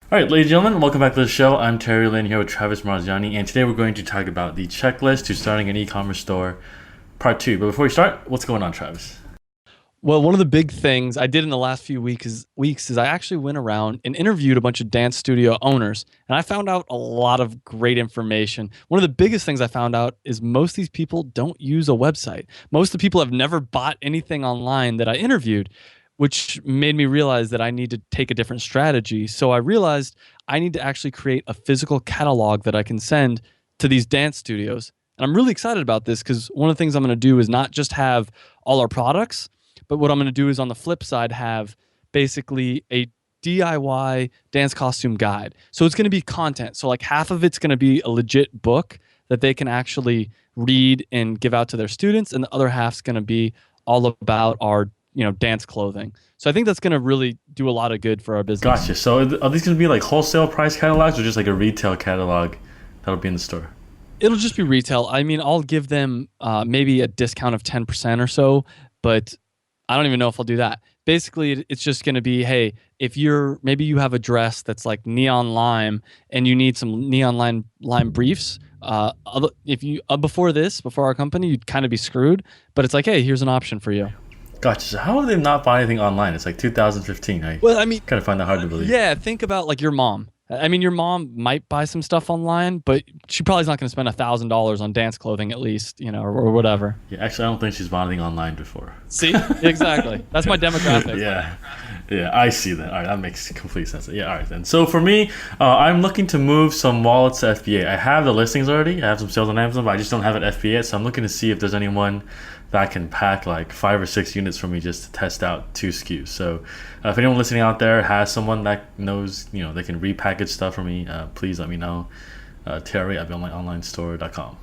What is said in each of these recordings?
All right, ladies and gentlemen, welcome back to the show. I'm Terry Lynn here with Travis Marziani, and today we're going to talk about the checklist to starting an e-commerce store, part two. But before we start, what's going on, Travis? Well, one of the big things I did in the last few weeks is I actually went around and interviewed a bunch of dance studio owners, and I found out a lot of great information. One of the biggest things I found out is most of these people don't use a website. Most of the people have never bought anything online that I interviewed, which made me realize that I need to take a different strategy. So I realized I need to actually create a physical catalog that I can send to these dance studios. And I'm really excited about this because one of the things I'm going to do is not just have all our products, but what I'm going to do is on the flip side have basically a DIY dance costume guide. So it's going to be content. So like half of it's going to be a legit book that they can actually read and give out to their students, and the other half's going to be all about our dance clothing. So I think that's going to really do a lot of good for our business. Gotcha. So are these going to be like wholesale price catalogs or just like a retail catalog that'll be in the store? It'll just be retail. I mean, I'll give them maybe a discount of 10% or so, but I don't even know if I'll do that. Basically, it's just going to be, hey, if maybe you have a dress that's like neon lime and you need some neon lime briefs. If you before our company, you'd kind of be screwed. But it's like, hey, here's an option for you. Gotcha. So how have they not bought anything online? It's like 2015. I Well, I mean, kind of find that hard to believe. yeah, think about like your mom. I mean, your mom might buy some stuff online, but she probably is not going to spend $1,000 on dance clothing at least, or whatever. Yeah, actually, I don't think she's bought anything online before. See, exactly. That's my demographic. Yeah, I see that. All right, that makes complete sense. Yeah, all right then. So for me, I'm looking to move some wallets to FBA. I have the listings already. I have some sales on Amazon, but I just don't have it FBA yet. So I'm looking to see if there's anyone that can pack like 5 or 6 units for me just to test out 2 SKUs. So if anyone listening out there has someone that knows, they can repackage stuff for me, please let me know. Terry at onlinestore.com.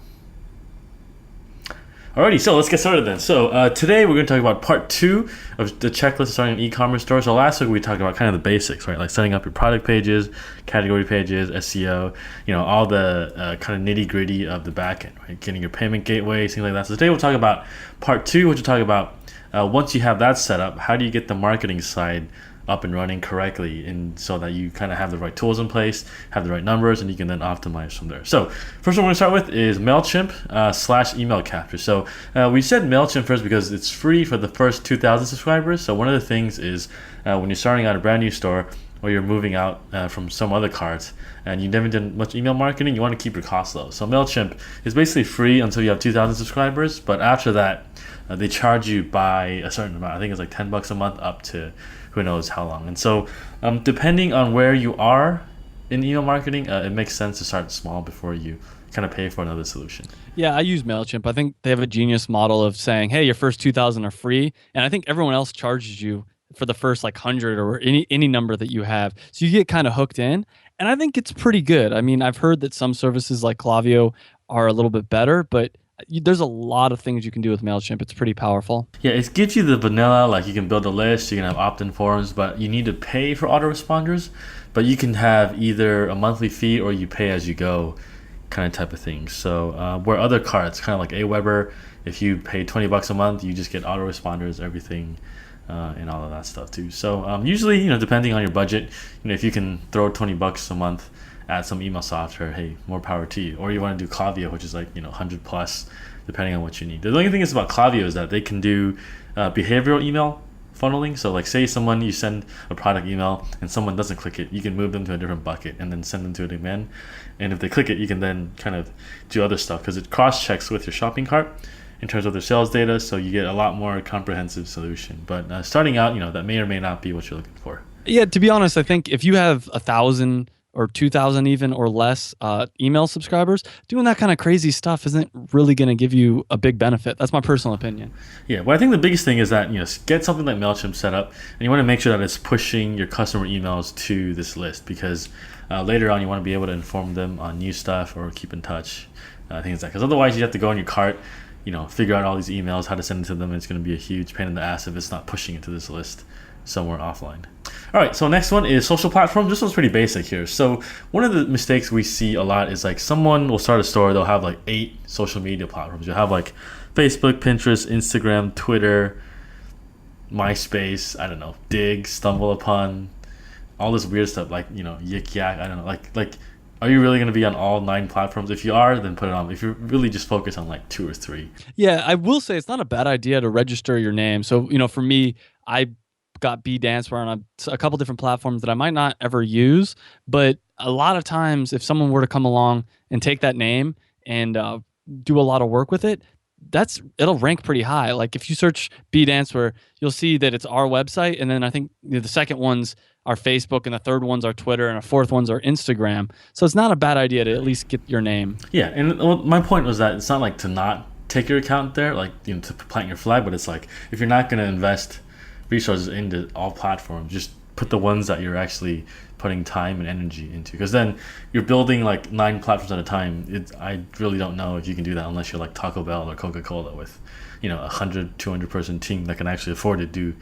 Alrighty, so let's get started then. So today we're going to talk about part 2 of the checklist of starting an e-commerce store. So last week we talked about kind of the basics, right? Like setting up your product pages, category pages, SEO, all the kind of nitty gritty of the backend, right? Getting your payment gateways, things like that. So today we'll talk about part 2, which will talk about once you have that set up, how do you get the marketing side up and running correctly, and so that you kind of have the right tools in place, have the right numbers, and you can then optimize from there. So first one we're going to start with is MailChimp / email capture. So we said MailChimp first because it's free for the first 2,000 subscribers. So one of the things is when you're starting out a brand new store or you're moving out from some other cards and you never done much email marketing, you want to keep your costs low. So MailChimp is basically free until you have 2,000 subscribers, but after that they charge you by a certain amount. I think it's like $10 a month up to who knows how long. And so depending on where you are in email marketing, it makes sense to start small before you kind of pay for another solution. Yeah, I use MailChimp. I think they have a genius model of saying, hey, your first 2,000 are free. And I think everyone else charges you for the first like 100 or any number that you have. So you get kind of hooked in. And I think it's pretty good. I mean, I've heard that some services like Klaviyo are a little bit better, but there's a lot of things you can do with MailChimp. It's pretty powerful. Yeah, it gives you the vanilla, like you can build a list, you can have opt-in forms, but you need to pay for autoresponders. But you can have either a monthly fee or you pay as you go kind of type of thing. So where other cards, kind of like Aweber, if you pay $20 a month, you just get autoresponders, everything, and all of that stuff too. So usually, depending on your budget, if you can throw $20 a month at some email software, hey, more power to you. Or you want to do Klaviyo, which is like 100 plus, depending on what you need. The only thing is about Klaviyo is that they can do behavioral email funneling. So like say you send a product email and someone doesn't click it, you can move them to a different bucket and then send them to it again. And if they click it, you can then kind of do other stuff because it cross-checks with your shopping cart in terms of their sales data, so you get a lot more comprehensive solution. But starting out, that may or may not be what you're looking for. Yeah, to be honest, I think if you have 1,000 or 2,000 even or less email subscribers, doing that kind of crazy stuff isn't really going to give you a big benefit. That's my personal opinion. Yeah, well, I think the biggest thing is that get something like MailChimp set up, and you want to make sure that it's pushing your customer emails to this list because later on you want to be able to inform them on new stuff or keep in touch, things like that. Because otherwise you have to go in your cart, figure out all these emails, how to send it to them, and it's going to be a huge pain in the ass if it's not pushing it to this list somewhere offline. All right, so next one is social platforms. This one's pretty basic here. So one of the mistakes we see a lot is like someone will start a store, they'll have like 8 social media platforms. You'll have like Facebook, Pinterest, Instagram, Twitter, MySpace, I don't know, Dig, StumbleUpon, all this weird stuff like Yik Yak. I don't know, like. Are you really going to be on all 9 platforms? If you are, then put it on. If you're really just focused on like 2 or 3. Yeah, I will say it's not a bad idea to register your name. So, for me, I got BDanceWare on a couple different platforms that I might not ever use, but a lot of times if someone were to come along and take that name and do a lot of work with it, it'll rank pretty high. Like if you search BDanceWare, you'll see that it's our website, and then I think the second one's our Facebook, and the third one's our Twitter, and our fourth one's our Instagram. So it's not a bad idea to at least get your name. Yeah, and my point was that it's not like to not take your account there, like to plant your flag, but it's like if you're not going to invest resources into all platforms, just put the ones that you're actually putting time and energy into, because then you're building like 9 platforms at a time. I really don't know if you can do that unless you're like Taco Bell or Coca-Cola with 100, 200 person team that can actually afford to do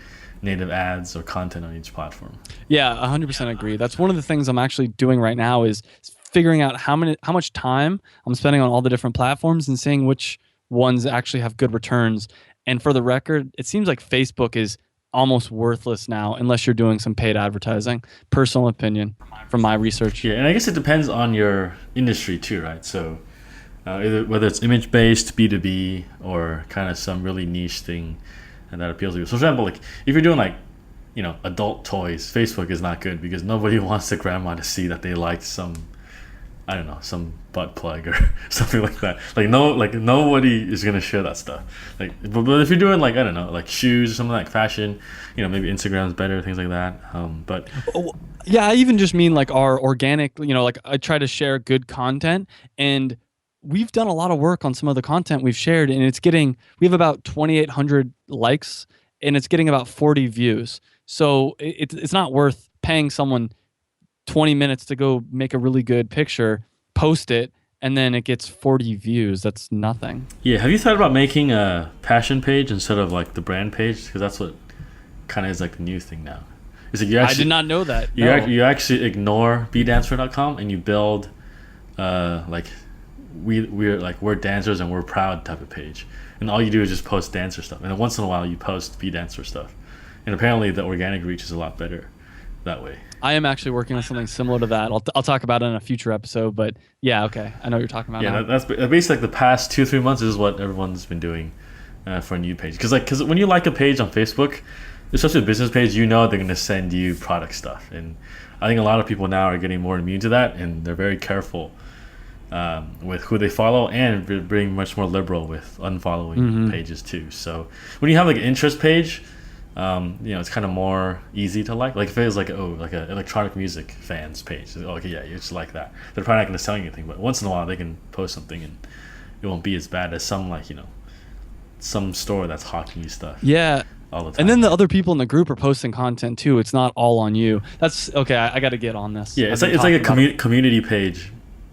native ads or content on each platform. Yeah, 100% agree. That's one of the things I'm actually doing right now is figuring out how much time I'm spending on all the different platforms and seeing which ones actually have good returns. And for the record, it seems like Facebook is almost worthless now unless you're doing some paid advertising. Personal opinion from my research. Yeah, and I guess it depends on your industry too, right? So whether it's image-based, B2B, or kind of some really niche thing and that appeals to you. So for example, like if you're doing like adult toys, Facebook is not good because nobody wants the grandma to see that they liked some butt plug or something like that. Like nobody is gonna share that stuff. Like but if you're doing like like shoes or something like fashion, maybe Instagram's better, things like that. But yeah, I even just mean like our organic, like I try to share good content, and we've done a lot of work on some of the content we've shared, and we have about 2,800 likes, and it's getting about 40 views. So it's not worth paying someone 20 minutes to go make a really good picture, post it, and then it gets 40 views. That's nothing. Yeah, have you thought about making a passion page instead of like the brand page? Because that's what kind of is like the new thing now. It's like I did not know that. You actually ignore bdancer.com and you build like we're dancers and we're proud type of page, and all you do is just post dancer stuff, and then once in a while you post BDancer stuff, and apparently the organic reach is a lot better that way. I am actually working on something similar to that. I'll talk about it in a future episode, but yeah, okay, I know what you're talking about. Yeah, that's basically like the past 2-3 months is what everyone's been doing for a new page, because when you like a page on Facebook, especially a business page, they're going to send you product stuff, and I think a lot of people now are getting more immune to that, and they're very careful with who they follow, and being much more liberal with unfollowing pages too. So when you have like an interest page, it's kind of more easy to like if it was like like an electronic music fans page, okay, yeah, you just like that, they're probably not going to sell you anything, but once in a while they can post something and it won't be as bad as some some store that's hawking you stuff. Yeah. All the time. And then the other people in the group are posting content too. It's not all on you. That's okay. I got to get on this. Yeah, it's like a community page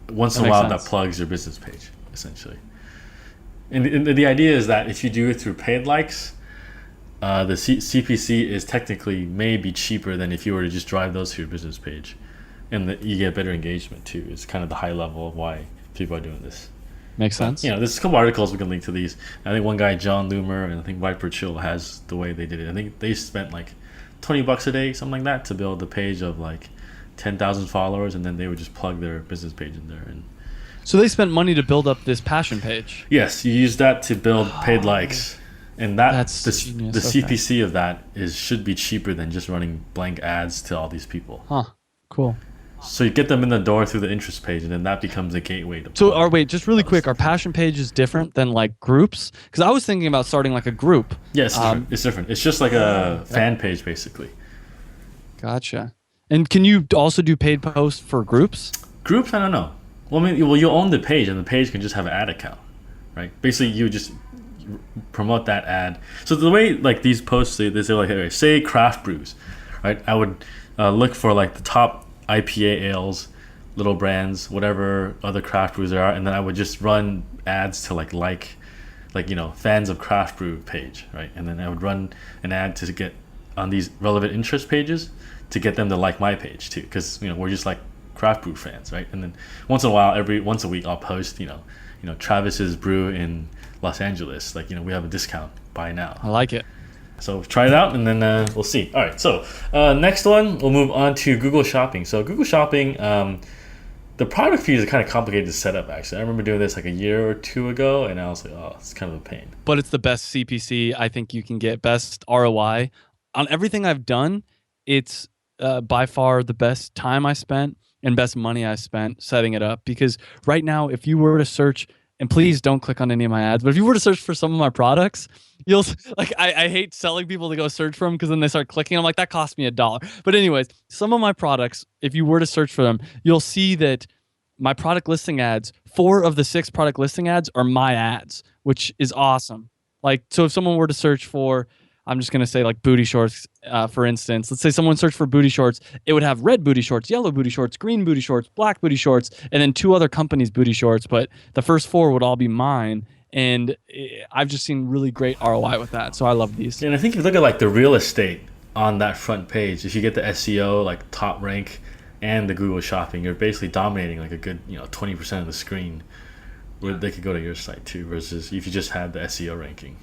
once in a while that plugs your business page, essentially. And the idea is that if you do it through paid likes, the CPC is technically maybe cheaper than if you were to just drive those to your business page, and you get better engagement too. It's kind of the high level of why people are doing this. Makes sense. There's a couple articles we can link to these. I think one guy, John Loomer, and I think Viper Chill has the way they did it. I think they spent like $20 a day, something like that, to build a page of like 10,000 followers, and then they would just plug their business page in there. And so they spent money to build up this passion page. Yes, you use that to build paid likes, and that's the CPC of that should be cheaper than just running blank ads to all these people. Huh. Cool. So you get them in the door through the interest page, and then that becomes a gateway to. So, wait, just really quick, our passion page is different than like groups? Because I was thinking about starting like a group. Yes, it's different. It's just like a fan page, basically. Gotcha. And can you also do paid posts for groups? Groups, I don't know. Well, you own the page, and the page can just have an ad account, right? Basically, you just promote that ad. So the way like these posts, they say like, okay, say craft brews, right? I would look for like the top IPA ales, little brands, whatever other craft brews there are, and then I would just run ads to like fans of craft brew page, right? And then I would run an ad to get on these relevant interest pages to get them to like my page too, because we're just like craft brew fans, right? And then once in a while, once a week, I'll post Travis's brew in Los Angeles, like we have a discount, buy now. I like it. So try it out, and then we'll see. All right, so next one, we'll move on to Google Shopping. So Google Shopping, the product feed is kind of complicated to set up, actually. I remember doing this like a year or two ago, and I was like, oh, it's kind of a pain. But it's the best CPC I think you can get, best ROI. On everything I've done, it's by far the best time I spent and best money I spent setting it up. Because right now, if you were to search, and please don't click on any of my ads, but if you were to search for some of my products, you'll like, I hate selling people to go search for them because then they start clicking. I'm like, that cost me $1. But anyways, some of my products, if you were to search for them, you'll see that my product listing ads, 4 of the 6 product listing ads are my ads, which is awesome. Like, so if someone were to search for, I'm just going to say like booty shorts, for instance. Let's say someone searched for booty shorts. It would have red booty shorts, yellow booty shorts, green booty shorts, black booty shorts, and then 2 other companies' booty shorts. But the first 4 would all be mine. And I've just seen really great ROI with that. So I love these. And I think if you look at like the real estate on that front page, if you get the SEO, like top rank and the Google Shopping, you're basically dominating like a good 20% of the screen where they could go to your site too, versus if you just had the SEO ranking.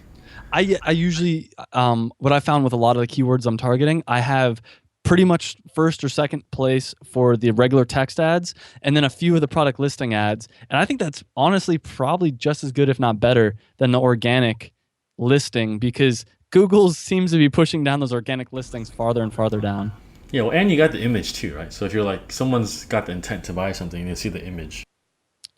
I usually, what I found with a lot of the keywords I'm targeting, I have pretty much first or second place for the regular text ads, and then a few of the product listing ads. And I think that's honestly probably just as good, if not better, than the organic listing, because Google seems to be pushing down those organic listings farther and farther down. Yeah, well, and you got the image too, right? So if you're like, someone's got the intent to buy something, and they see the image.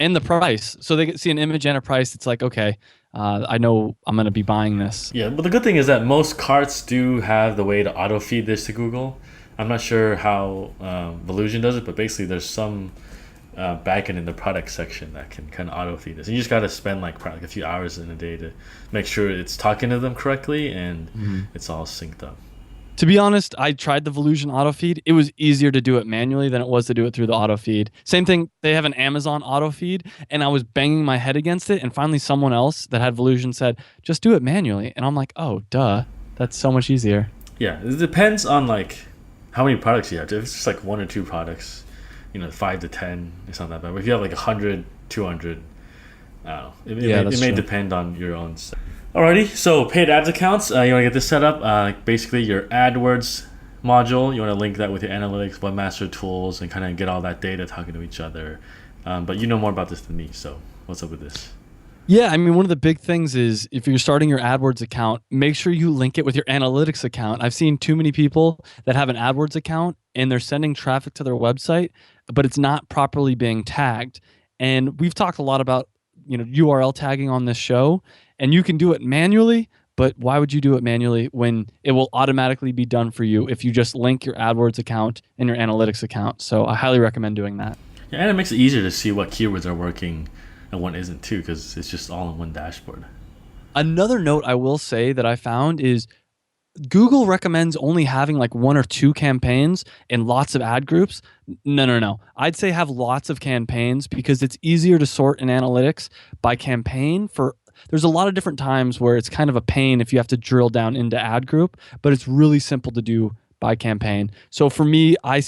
And the price. So they see an image and a price. It's like, okay, I know I'm going to be buying this. Yeah, but the good thing is that most carts do have the way to auto feed this to Google. I'm not sure how Volusion does it, but basically there's some backend in the product section that can kind of auto feed this. And you just got to spend like probably a few hours in a day to make sure it's talking to them correctly and it's all synced up. To be honest, I tried the Volusion auto feed. It was easier to do it manually than it was to do it through the auto feed. Same thing, they have an Amazon auto feed, and I was banging my head against it, and finally someone else that had Volusion said, just do it manually. And I'm like, oh, duh. That's so much easier. Yeah, it depends on like how many products you have. If it's just like 1 or 2 products, 5 to 10, it's not that bad. But if you have like 100, 200, I don't know. It may depend on your own stuff. Alrighty, so paid ads accounts, you want to get this set up. Basically, your AdWords module, you want to link that with your analytics, Webmaster Tools, and kind of get all that data talking to each other. But you know more about this than me, so what's up with this? Yeah, I mean, one of the big things is if you're starting your AdWords account, make sure you link it with your analytics account. I've seen too many people that have an AdWords account and they're sending traffic to their website, but it's not properly being tagged. And we've talked a lot about URL tagging on this show, and you can do it manually, but why would you do it manually when it will automatically be done for you if you just link your AdWords account and your analytics account? So I highly recommend doing that. Yeah, and it makes it easier to see what keywords are working and what isn't too, because it's just all in one dashboard. Another note I will say that I found is Google recommends only having like 1 or 2 campaigns and lots of ad groups. No. I'd say have lots of campaigns because it's easier to sort in analytics by campaign. There's a lot of different times where it's kind of a pain if you have to drill down into ad group, but it's really simple to do by campaign. So for me, I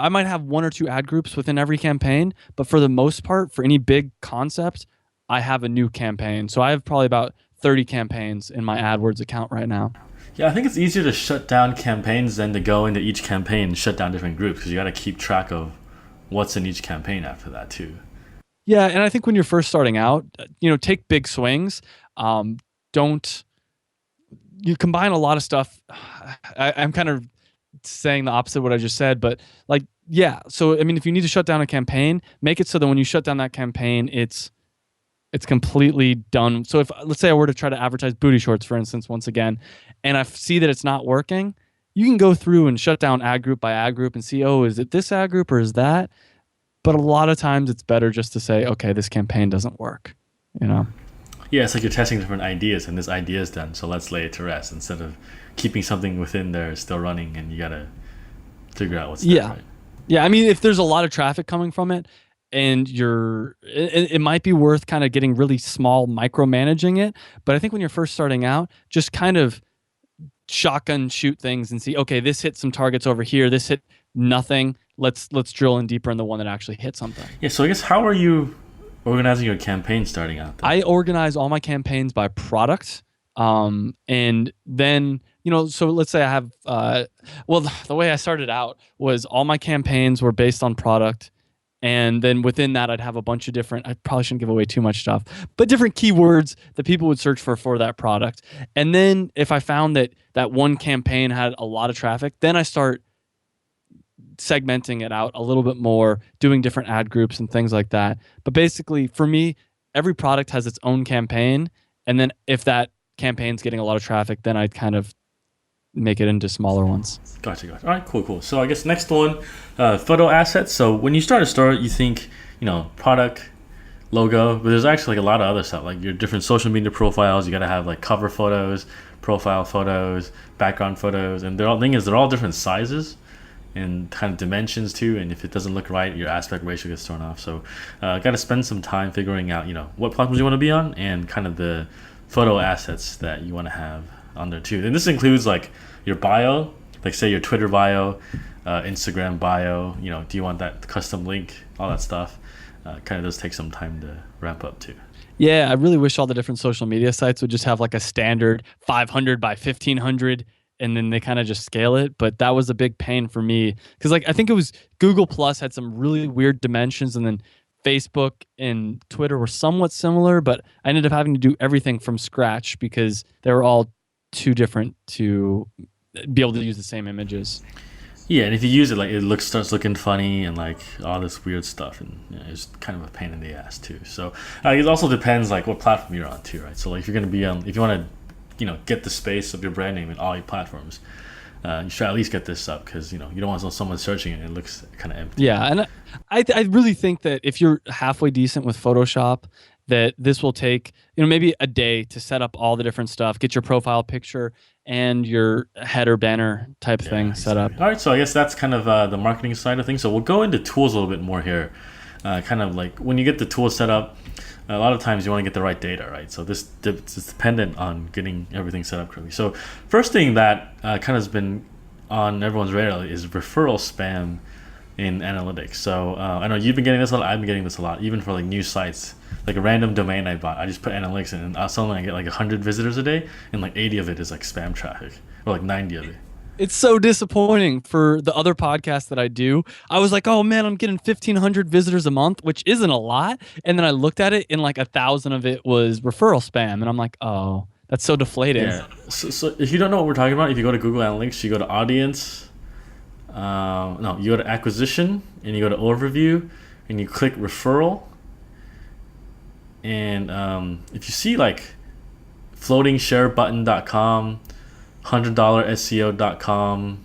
might have 1 or 2 ad groups within every campaign, but for the most part, for any big concept, I have a new campaign. So I have probably about 30 campaigns in my AdWords account right now. Yeah, I think it's easier to shut down campaigns than to go into each campaign and shut down different groups, because you got to keep track of what's in each campaign after that too. Yeah, and I think when you're first starting out, take big swings. Don't you combine a lot of stuff. I'm kind of saying the opposite of what I just said, but like, yeah. So, I mean, if you need to shut down a campaign, make it so that when you shut down that campaign, it's completely done. So if, let's say I were to try to advertise booty shorts, for instance, once again, and I see that it's not working, you can go through and shut down ad group by ad group and see, oh, is it this ad group or is that? But a lot of times it's better just to say, okay, this campaign doesn't work, Yeah, it's like you're testing different ideas, and this idea is done, so let's lay it to rest, instead of keeping something within there still running, and you got to figure out what's there, right? Yeah, I mean, if there's a lot of traffic coming from it, and it might be worth kind of getting really small, micromanaging it. But I think when you're first starting out, just kind of shotgun shoot things and see, okay, this hit some targets over here, this hit nothing. Let's drill in deeper in the one that actually hit something. Yeah, so I guess how are you organizing your campaign starting out then? I organize all my campaigns by product And then, so let's say I have, well, the way I started out was all my campaigns were based on product. And then within that, I'd have a bunch of different, I probably shouldn't give away too much stuff, but different keywords that people would search for that product. And then if I found that that one campaign had a lot of traffic, then I start segmenting it out a little bit more, doing different ad groups and things like that. But basically, for me, every product has its own campaign. And then if that campaign's getting a lot of traffic, then I'd kind of make it into smaller ones. Gotcha. All right, cool. So I guess next one, photo assets. So when you start a store, you think, product, logo, but there's actually like a lot of other stuff, like your different social media profiles. You got to have like cover photos, profile photos, background photos, and they're all different sizes and kind of dimensions too. And if it doesn't look right, your aspect ratio gets thrown off. So got to spend some time figuring out, what platforms you want to be on and kind of the photo assets that you want to have on there too. And this includes like your bio, like say your Twitter bio, Instagram bio, do you want that custom link, all that stuff. Kind of does take some time to ramp up too. Yeah, I really wish all the different social media sites would just have like a standard 500 by 1500 and then they kind of just scale it. But that was a big pain for me because like I think it was Google Plus had some really weird dimensions, and then Facebook and Twitter were somewhat similar, but I ended up having to do everything from scratch because they were all too different to be able to use the same images. Yeah, and if you use it, like it starts looking funny and like all this weird stuff, and it's kind of a pain in the ass too. So it also depends like what platform you're on too, right? So like if you're gonna be on, if you want to, get the space of your brand name in all your platforms, you should at least get this up because you don't want someone searching it and it looks kind of empty. Yeah, and I really think that if you're halfway decent with Photoshop, that this will take maybe a day to set up all the different stuff, get your profile picture and your header banner type thing set up. All right, so I guess that's kind of the marketing side of things. So we'll go into tools a little bit more here. Kind of like when you get the tool set up, a lot of times you want to get the right data, right? So this is dependent on getting everything set up correctly. So first thing that kind of has been on everyone's radar is referral spam in analytics. So I know you've been getting this a lot. I've been getting this a lot, even for like new sites. Like a random domain I bought, I just put analytics in, and suddenly I get like 100 visitors a day, and like 80 of it is like spam traffic, or like 90 of it. It's so disappointing. For the other podcasts that I do, I was like, oh man, I'm getting 1,500 visitors a month, which isn't a lot. And then I looked at it, and like 1,000 of it was referral spam, and I'm like, oh, that's so deflating. Yeah. So if you don't know what we're talking about, if you go to Google Analytics, you go to audience, you go to acquisition, and you go to overview, and you click referral. And if you see like floatingsharebutton.com, $100SEO.com,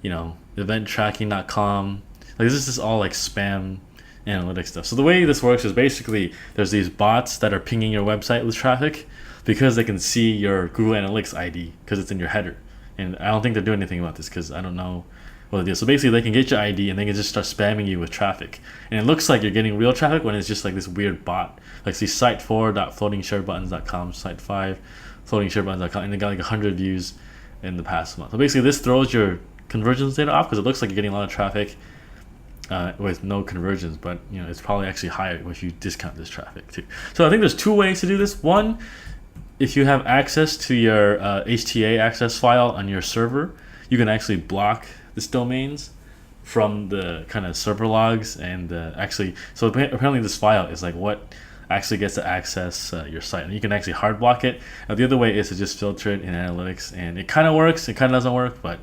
eventtracking.com, like this is all like spam analytics stuff. So the way this works is basically there's these bots that are pinging your website with traffic because they can see your Google Analytics ID because it's in your header. And I don't think they're doing anything about this because I don't know what it is. So basically they can get your ID and they can just start spamming you with traffic. And it looks like you're getting real traffic when it's just like this weird bot. Like see site4.floatingsharebuttons.com, site5 floatingsharebuttons.com, and they got like 100 views in the past month. So basically this throws your conversions data off because it looks like you're getting a lot of traffic with no conversions, but it's probably actually higher if you discount this traffic too. So I think there's two ways to do this. One, if you have access to your HTA access file on your server, you can actually block this domains from the kind of server logs and so apparently this file is like what actually gets to access your site, and you can actually hard block it. The other way is to just filter it in analytics, and it kind of works, it kind of doesn't work, but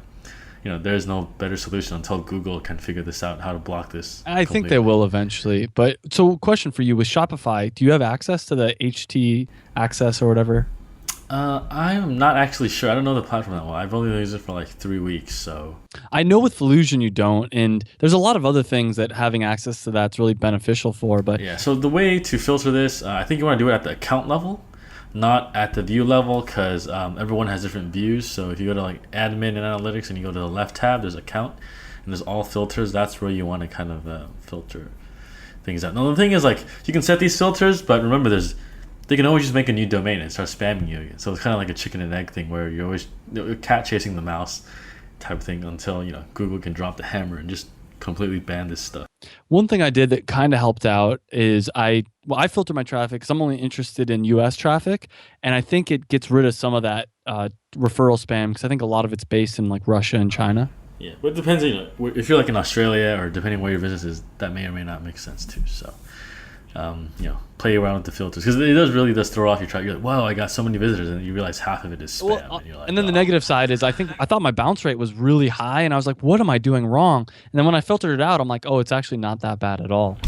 there's no better solution until Google can figure this out, how to block this. I think they will eventually. But so question for you, with Shopify, do you have access to the HT access or whatever? I'm not actually sure. I don't know the platform that well. I've only used it for like 3 weeks, so. I know with Volusion you don't, and there's a lot of other things that having access to that's really beneficial for. But yeah, so the way to filter this, I think you want to do it at the account level, not at the view level, because everyone has different views. So if you go to like admin and analytics and you go to the left tab, there's account, and there's all filters. That's where you want to kind of filter things out. Now the thing is, like, you can set these filters, but remember they can always just make a new domain and start spamming you again. So it's kind of like a chicken and egg thing where you're always cat chasing the mouse type of thing until Google can drop the hammer and just completely ban this stuff. One thing I did that kind of helped out is I filter my traffic because I'm only interested in US traffic, and I think it gets rid of some of that referral spam because I think a lot of it's based in like Russia and China. Yeah, but it depends. If you're like in Australia or depending where your business is, that may or may not make sense too. So, play around with the filters because it really does throw off your traffic. You're like, wow, I got so many visitors, and you realize half of it is spam. Well, and you're like, and then the negative side is I thought my bounce rate was really high, and I was like, what am I doing wrong? And then when I filtered it out, I'm like, oh, it's actually not that bad at all.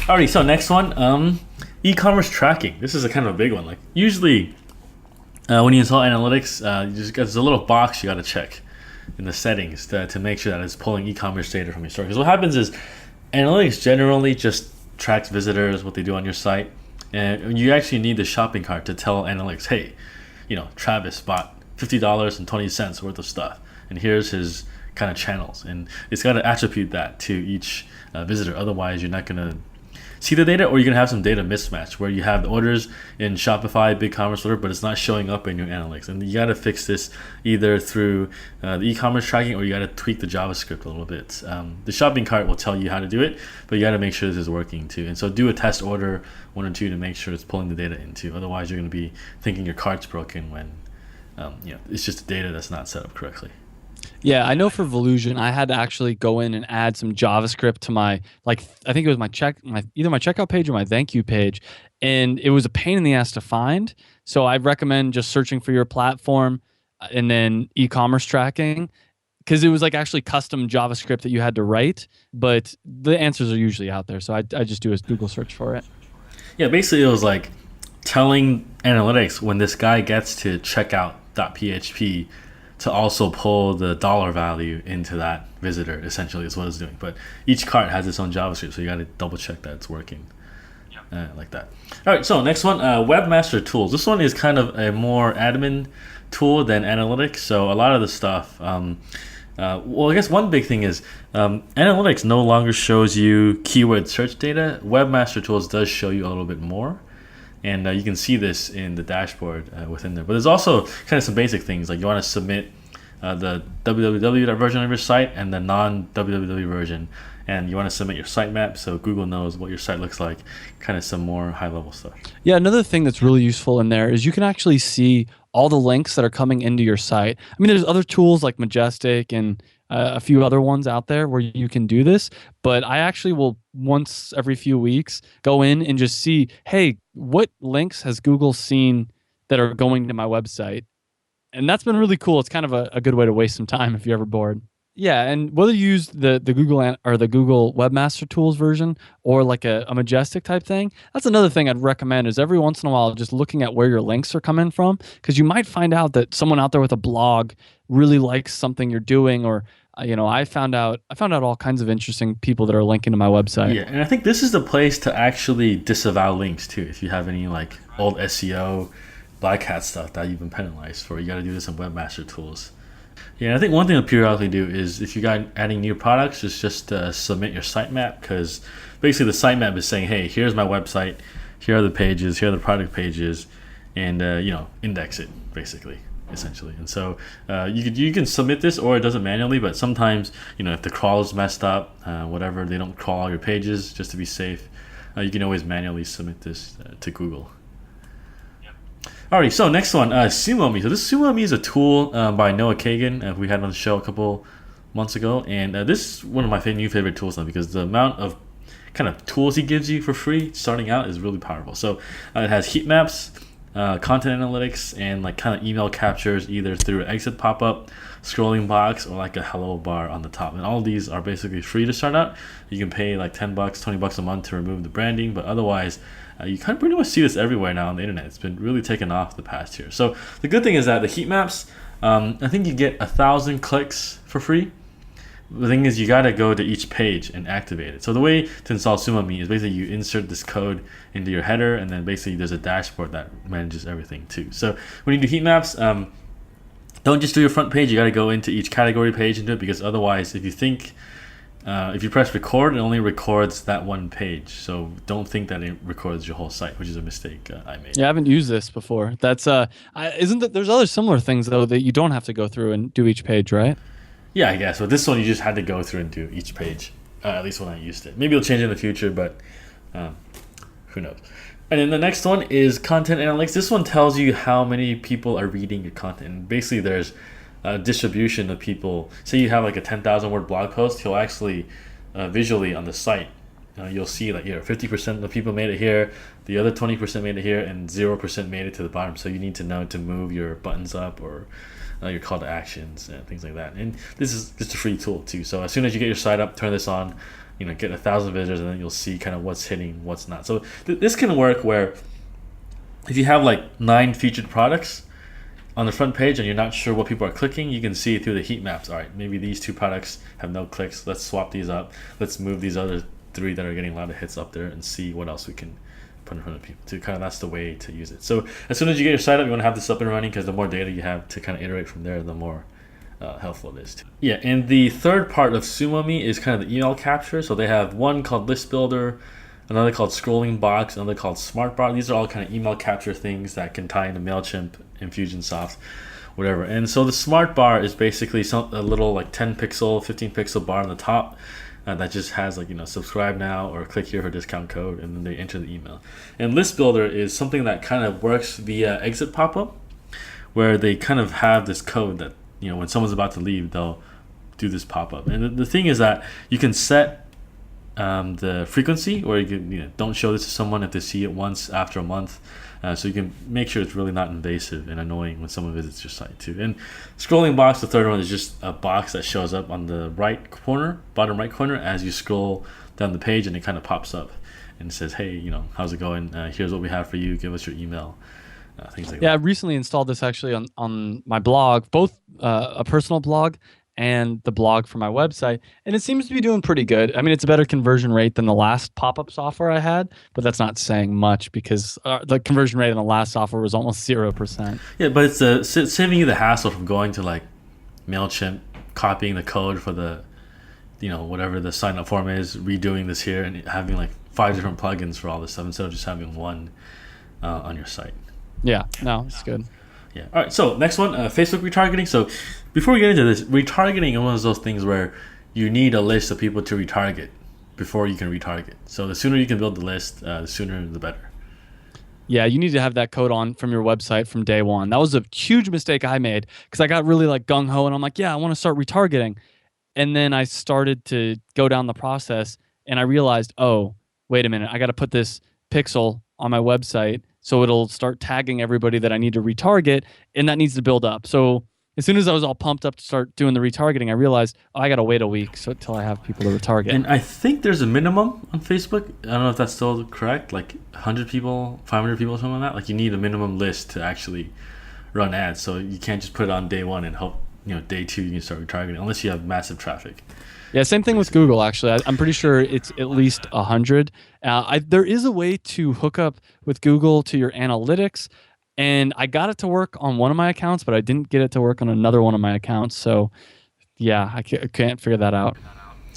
Alrighty, so next one, e-commerce tracking. This is a kind of a big one. Like usually, when you install analytics, there's a little box you got to check in the settings to make sure that it's pulling e-commerce data from your store. Because what happens is analytics generally just tracks visitors, what they do on your site, and you actually need the shopping cart to tell analytics, hey, Travis bought $50.20 worth of stuff, and here's his kind of channels, and it's got to attribute that to each visitor. Otherwise, you're not going to see the data, or you're going to have some data mismatch where you have the orders in Shopify, BigCommerce, whatever, but it's not showing up in your analytics. And you got to fix this either through the e-commerce tracking, or you got to tweak the JavaScript a little bit. The shopping cart will tell you how to do it, but you got to make sure this is working too. And so do a test order 1 or 2 to make sure it's pulling the data into. Otherwise, you're going to be thinking your cart's broken when it's just the data that's not set up correctly. Yeah, I know for Volusion, I had to actually go in and add some JavaScript to my, like, I think it was either my checkout page or my thank you page, and it was a pain in the ass to find. So I recommend just searching for your platform and then e-commerce tracking, because it was like actually custom JavaScript that you had to write, but the answers are usually out there. So I just do a Google search for it. Yeah, basically it was like telling analytics when this guy gets to checkout.php to also pull the dollar value into that visitor, essentially, is what it's doing. But each cart has its own JavaScript, so you got to double check that it's working like that. All right, so next one, Webmaster Tools. This one is kind of a more admin tool than analytics. So a lot of the stuff, I guess one big thing is analytics no longer shows you keyword search data. Webmaster Tools does show you a little bit more. And you can see this in the dashboard within there. But there's also kind of some basic things, like you want to submit the www version of your site and the non-www version. And you want to submit your sitemap so Google knows what your site looks like, kind of some more high-level stuff. Yeah, another thing that's really useful in there is you can actually see all the links that are coming into your site. I mean, there's other tools like Majestic and a few other ones out there where you can do this, but I actually will once every few weeks go in and just see, hey, what links has Google seen that are going to my website? And that's been really cool. It's kind of a good way to waste some time if you're ever bored. Yeah, and whether you use the Google or the Google Webmaster Tools version or like a Majestic type thing, that's another thing I'd recommend is every once in a while just looking at where your links are coming from, because you might find out that someone out there with a blog really likes something you're doing, or I found out all kinds of interesting people that are linking to my website. Yeah, and I think this is the place to actually disavow links too. If you have any like old SEO, black hat stuff that you've been penalized for, you got to do this in Webmaster Tools. Yeah, and I think one thing to periodically do is if you got adding new products, is just submit your sitemap, because basically the sitemap is saying, hey, here's my website, here are the pages, here are the product pages, and index it basically, essentially. And so you can submit this, or it does it manually, but sometimes if the crawl is messed up, whatever, they don't crawl all your pages, just to be safe, you can always manually submit this to Google. Alright, so next one, SumoMe. So this SumoMe is a tool by Noah Kagan, we had on the show a couple months ago, and this is one of my new favorite tools now, because the amount of kind of tools he gives you for free starting out is really powerful. So it has heat maps, content analytics, and like kind of email captures either through exit pop-up, scrolling box, or like a hello bar on the top. And all of these are basically free to start out. You can pay like $10, $20 a month to remove the branding, but otherwise you kind of pretty much see this everywhere now on the internet. It's been really taken off the past year. So the good thing is that the heat maps, I think you get 1,000 clicks for free. The thing is, you got to go to each page and activate it. So the way to install SumoMe is basically you insert this code into your header, and then basically there's a dashboard that manages everything too. So when you do heat maps, don't just do your front page. You got to go into each category page and do it, because otherwise, if you press record, it only records that one page. So don't think that it records your whole site, which is a mistake I made. Yeah, I haven't used this before. That's isn't that there's other similar things though that you don't have to go through and do each page, right? Yeah, I guess. But this one you just had to go through and do each page. At least when I used it. Maybe it'll change in the future, but who knows. And then the next one is content analytics. This one tells you how many people are reading your content. And basically, there's a distribution of people. Say you have like a 10,000 word blog post, you'll actually visually on the site, you'll see like 50% of people made it here, the other 20% made it here, and 0% made it to the bottom. So you need to know to move your buttons up or your call to actions and things like that. And this is just a free tool too. So as soon as you get your site up, turn this on, get 1,000 visitors, and then you'll see kind of what's hitting, what's not. So this can work where if you have like 9 featured products on the front page and you're not sure what people are clicking, you can see through the heat maps. All right, maybe these 2 products have no clicks. Let's swap these up. Let's move these other 3 that are getting a lot of hits up there and see what else we can put in front of people. That's the way to use it. So as soon as you get your site up, you want to have this up and running, because the more data you have to kind of iterate from there, the more helpful it is too. Yeah, and the third part of SumoMe is kind of the email capture. So they have one called List Builder, another called Scrolling Box, another called Smart Bar. These are all kind of email capture things that can tie into MailChimp, Infusionsoft, whatever. And so the Smart Bar is basically a little like 10 pixel, 15 pixel bar on the top that just has like, subscribe now or click here for discount code, and then they enter the email. And List Builder is something that kind of works via exit pop-up, where they kind of have this code that, when someone's about to leave, they'll do this pop-up. And the thing is that you can set the frequency, or you can, don't show this to someone if they see it once after a month. So you can make sure it's really not invasive and annoying when someone visits your site too. And Scrolling Box, the third one, is just a box that shows up on the bottom right corner as you scroll down the page, and it kind of pops up and says, hey, how's it going? Here's what we have for you. Give us your email. Things like that. Yeah, I recently installed this actually on my blog, both a personal blog and the blog for my website, and it seems to be doing pretty good. I mean, it's a better conversion rate than the last pop-up software I had, but that's not saying much, because the conversion rate in the last software was almost 0%. Yeah, but it's saving you the hassle from going to like MailChimp, copying the code for the, whatever the sign-up form is, redoing this here, and having like 5 different plugins for all this stuff instead of just having one on your site. Yeah, no, it's good. Yeah. All right. So next one, Facebook retargeting. So before we get into this, retargeting is one of those things where you need a list of people to retarget before you can retarget. So the sooner you can build the list, the sooner the better. Yeah, you need to have that code on from your website from day one. That was a huge mistake I made, because I got really like gung ho, and I'm like, yeah, I want to start retargeting, and then I started to go down the process, and I realized, oh, wait a minute, I got to put this pixel on my website so it'll start tagging everybody that I need to retarget, and that needs to build up. So as soon as I was all pumped up to start doing the retargeting, I realized, I got to wait a week until I have people to retarget. And I think there's a minimum on Facebook. I don't know if that's still correct, like 100 people, 500 people, something like that. Like you need a minimum list to actually run ads. So you can't just put it on day one and hope, day 2 you can start retargeting, unless you have massive traffic. Yeah, same thing with Google, actually. I'm pretty sure it's at least 100. There is a way to hook up with Google to your analytics, and I got it to work on one of my accounts, but I didn't get it to work on another one of my accounts. So, yeah, I can't figure that out.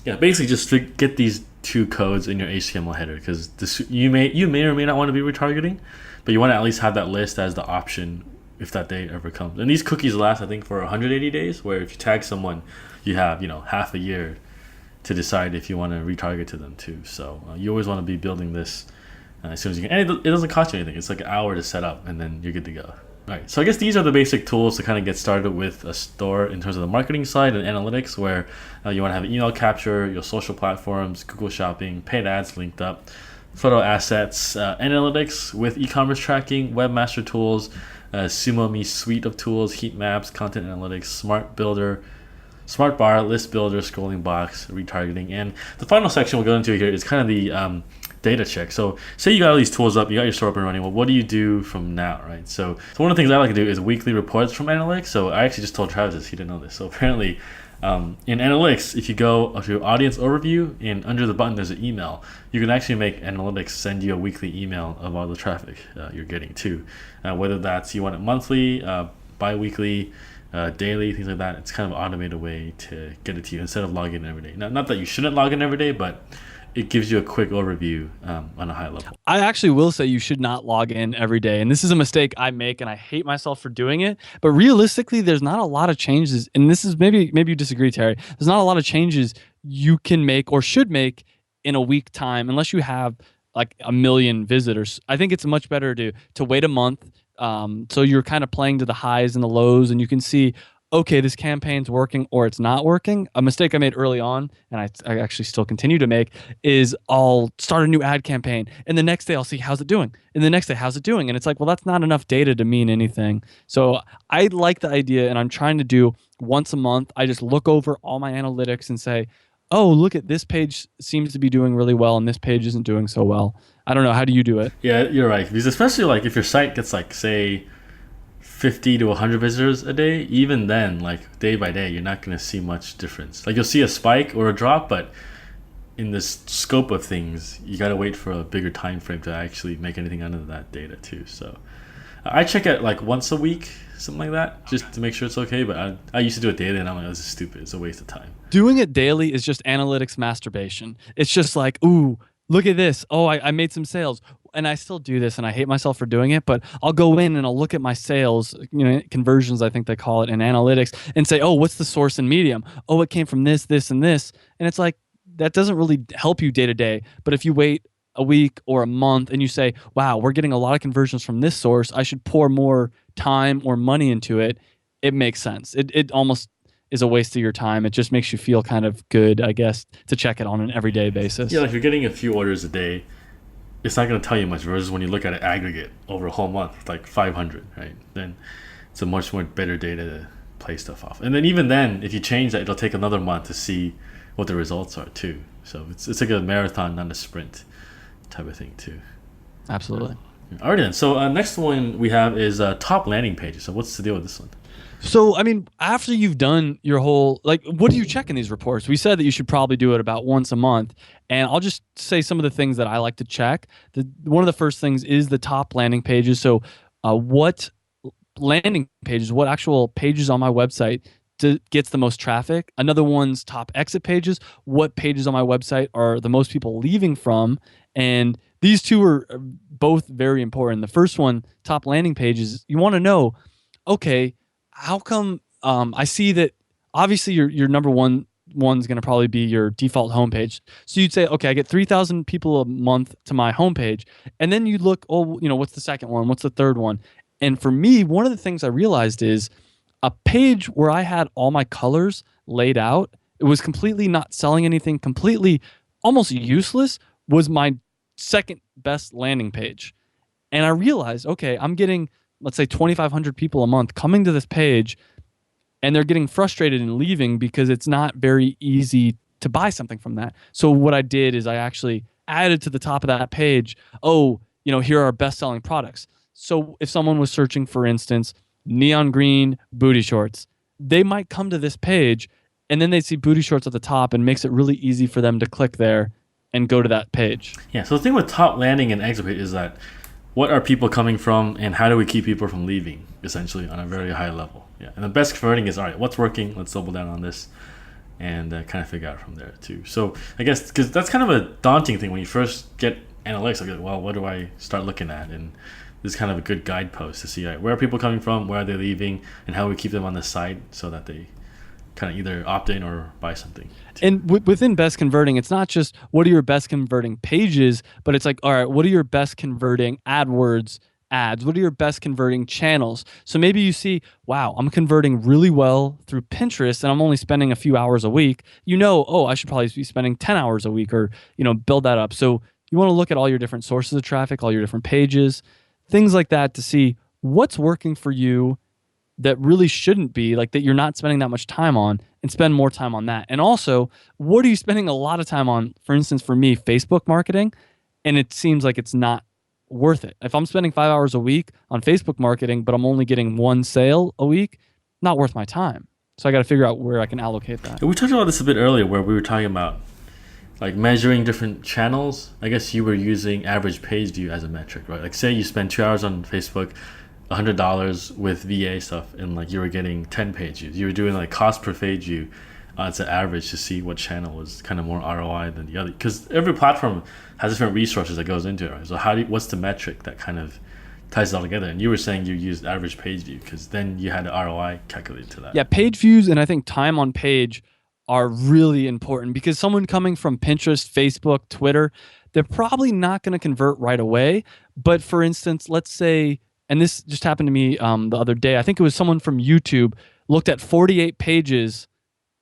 Yeah, basically just get these 2 codes in your HTML header, because you may or may not want to be retargeting, but you want to at least have that list as the option if that day ever comes. And these cookies last, I think, for 180 days, where if you tag someone, you have, half a year to decide if you want to retarget to them too. So you always want to be building this as soon as you can. And it doesn't cost you anything. It's like an hour to set up, and then you're good to go. All right. So I guess these are the basic tools to kind of get started with a store in terms of the marketing side and analytics, where you want to have email capture, your social platforms, Google Shopping, paid ads linked up, photo assets, analytics with e-commerce tracking, Webmaster Tools, SumoMe suite of tools, heat maps, content analytics, Smart Bar, List Builder, Scrolling Box, retargeting. And the final section we'll go into here is kind of the data check. So say you got all these tools up, you got your store up and running. Well, what do you do from now, right? So one of the things I like to do is weekly reports from analytics. So I actually just told Travis this, he didn't know this. So apparently in analytics, if you go to audience overview, and under the button there's an email, you can actually make analytics send you a weekly email of all the traffic you're getting too. Whether that's you want it monthly, bi-weekly, daily, things like that. It's kind of an automated way to get it to you instead of logging in every day. Now, not that you shouldn't log in every day, but it gives you a quick overview on a high level. I actually will say you should not log in every day. And this is a mistake I make, and I hate myself for doing it. But realistically, there's not a lot of changes. And this is maybe you disagree, Terry. There's not a lot of changes you can make or should make in a week time, unless you have like a million visitors. I think it's much better to wait a month. So you're kind of playing to the highs and the lows, and you can see, okay, this campaign's working or it's not working. A mistake I made early on, and I actually still continue to make, is I'll start a new ad campaign, and the next day I'll see how's it doing, and the next day how's it doing, and it's like, well, that's not enough data to mean anything. So I like the idea, and I'm trying to do once a month. I just look over all my analytics and say, oh, look at this page seems to be doing really well, and this page isn't doing so well. I don't know. How do you do it? Yeah, you're right. Because especially like if your site gets like say 50 to 100 visitors a day, even then, like day by day, you're not going to see much difference. Like you'll see a spike or a drop, but in the scope of things, you got to wait for a bigger time frame to actually make anything out of that data too. So I check it like once a week, something like that, just to make sure it's okay. But I used to do it daily, and I'm like, this is stupid. It's a waste of time. Doing it daily is just analytics masturbation. It's just like, ooh, look at this. Oh, I made some sales. And I still do this, and I hate myself for doing it, but I'll go in and I'll look at my sales, conversions, I think they call it in analytics, and say, oh, what's the source and medium? Oh, it came from this, this, and this. And it's like, that doesn't really help you day to day. But if you wait a week or a month and you say, wow, we're getting a lot of conversions from this source, I should pour more time or money into it, it makes sense. It almost is a waste of your time. It just makes you feel kind of good, I guess, to check it on an everyday basis. Yeah, like you're getting a few orders a day, it's not going to tell you much versus when you look at it aggregate over a whole month, like 500, right? Then it's a much more better data to play stuff off. And then even then, if you change that, it'll take another month to see what the results are too. So it's like a marathon, not a sprint type of thing too. Absolutely. All right then. So next one we have is top landing pages. So what's the deal with this one? So, I mean, after you've done your whole, like, what do you check in these reports? We said that you should probably do it about once a month. And I'll just say some of the things that I like to check. One of the first things is the top landing pages. So what landing pages, what actual pages on my website gets the most traffic? Another one's top exit pages. What pages on my website are the most people leaving from? And these two are both very important. The first one, top landing pages, you want to know, okay, how come I see that obviously your number one's going to probably be your default homepage. So you'd say, okay, I get 3,000 people a month to my homepage. And then you look, oh, what's the second one? What's the third one? And for me, one of the things I realized is a page where I had all my colors laid out, it was completely not selling anything, completely almost useless, was my second best landing page. And I realized, okay, I'm getting, let's say 2,500 people a month coming to this page, and they're getting frustrated and leaving because it's not very easy to buy something from that. So what I did is I actually added to the top of that page, oh, here are our best-selling products. So if someone was searching, for instance, neon green booty shorts, they might come to this page, and then they'd see booty shorts at the top, and makes it really easy for them to click there and go to that page. Yeah, so the thing with top landing and exit page is that what are people coming from, and how do we keep people from leaving, essentially, on a very high level. Yeah, and the best converting is, all right, what's working? Let's double down on this, and kind of figure out from there, too. So I guess, because that's kind of a daunting thing when you first get analytics, like, well, what do I start looking at? And this is kind of a good guidepost to see, all right, where are people coming from, where are they leaving, and how do we keep them on the site so that they kind of either opt in or buy something. And within best converting, it's not just what are your best converting pages, but it's like, all right, what are your best converting AdWords ads? What are your best converting channels? So maybe you see, wow, I'm converting really well through Pinterest, and I'm only spending a few hours a week. Oh, I should probably be spending 10 hours a week, or build that up. So you want to look at all your different sources of traffic, all your different pages, things like that, to see what's working for you that really shouldn't be, like that you're not spending that much time on, and spend more time on that. And also, what are you spending a lot of time on? For instance, for me, Facebook marketing, and it seems like it's not worth it. If I'm spending 5 hours a week on Facebook marketing, but I'm only getting one sale a week, not worth my time. So I got to figure out where I can allocate that. We talked about this a bit earlier, where we were talking about like measuring different channels. I guess you were using average page view as a metric, right? Like say you spend 2 hours on Facebook, $100 with VA stuff, and like you were getting 10 page views. You were doing like cost per page view as an average to see what channel was kind of more ROI than the other, because every platform has different resources that goes into it, right? So what's the metric that kind of ties it all together? And you were saying you used average page view because then you had the ROI calculated to that. Yeah, page views and I think time on page are really important, because someone coming from Pinterest, Facebook, Twitter, they're probably not going to convert right away. But for instance, let's say, and this just happened to me the other day, I think it was someone from YouTube looked at 48 pages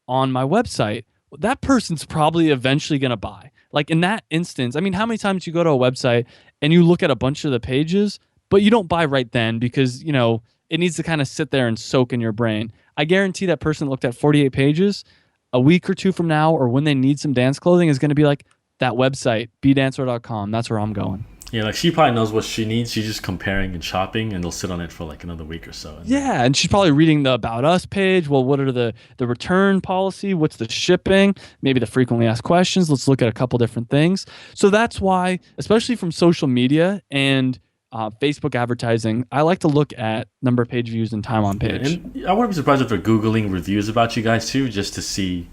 on my website. That person's probably eventually going to buy. Like in that instance, I mean, how many times you go to a website and you look at a bunch of the pages, but you don't buy right then because, it needs to kind of sit there and soak in your brain. I guarantee that person that looked at 48 pages a week or two from now, or when they need some dance clothing, is going to be like, that website, bdancer.com, that's where I'm going. Yeah, like she probably knows what she needs. She's just comparing and shopping, and they'll sit on it for like another week or so. Yeah, and she's probably reading the About Us page. Well, what are the return policy? What's the shipping? Maybe the frequently asked questions. Let's look at a couple different things. So that's why, especially from social media and Facebook advertising, I like to look at number of page views and time on page. And I wouldn't be surprised if they're Googling reviews about you guys too, just to see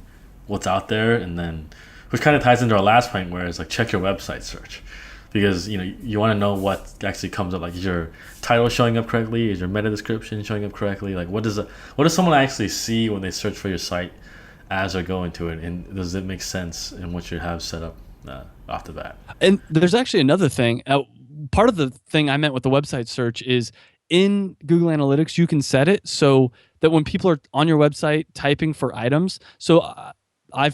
what's out there. And then, which kind of ties into our last point, where it's like check your website search. Because you want to know what actually comes up. Like, is your title showing up correctly? Is your meta description showing up correctly? Like, what does someone actually see when they search for your site as they're going to it? And does it make sense in what you have set up off the bat? And there's actually another thing. Part of the thing I meant with the website search is in Google Analytics, you can set it so that when people are on your website typing for items, so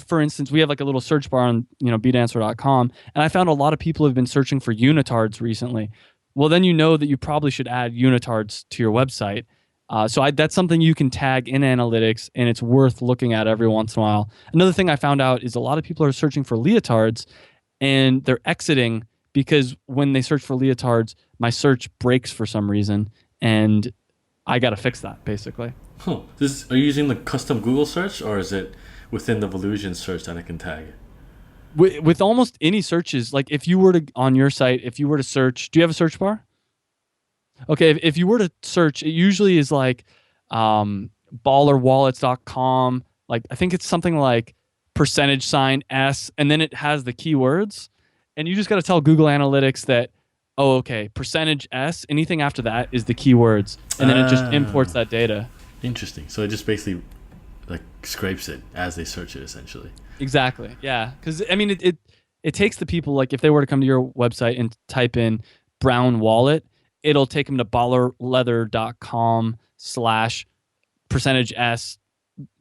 for instance, we have like a little search bar on, bdancer.com, and I found a lot of people have been searching for unitards recently. Well, then you know that you probably should add unitards to your website. So that's something you can tag in analytics, and it's worth looking at every once in a while. Another thing I found out is a lot of people are searching for leotards, and they're exiting because when they search for leotards, my search breaks for some reason, and I got to fix that, basically. Are you using the custom Google search, or is it within the Volusion search that I can tag? With almost any searches, like if you were to, on your site, if you were to search, do you have a search bar? Okay, if you were to search, it usually is like ballerwallets.com. Like, I think it's something like %S, and then it has the keywords. And you just got to tell Google Analytics that, oh, okay, %S, anything after that is the keywords. And then it just imports that data. Interesting. So it just basically like scrapes it as they search it, essentially. Exactly. Yeah. Because I mean, it takes the people, like if they were to come to your website and type in brown wallet, it'll take them to ballerleather.com /%S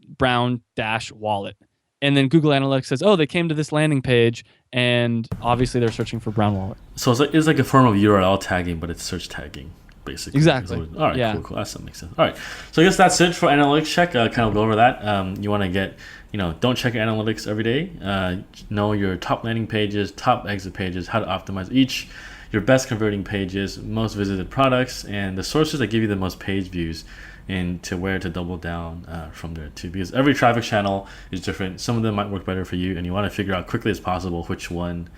brown -wallet. And then Google Analytics says, oh, they came to this landing page, and obviously they're searching for brown wallet. So it's like a form of URL tagging, but it's search tagging, basically. Exactly. All right, yeah. Cool. That makes sense. All right. So I guess that's it for analytics check. Kind of go over that. You want to get, don't check your analytics every day. Know your top landing pages, top exit pages, how to optimize each, your best converting pages, most visited products, and the sources that give you the most page views, and to where to double down from there too, because every traffic channel is different. Some of them might work better for you, and you want to figure out quickly as possible which one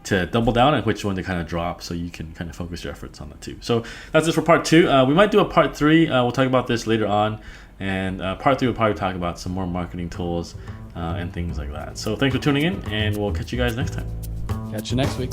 to double down and which one to kind of drop, so you can kind of focus your efforts on that too. So that's it for part 2. We might do a part 3. We'll talk about this later on, and part 3 we'll probably talk about some more marketing tools and things like that. So thanks for tuning in, and we'll catch you guys next time. Catch you next week.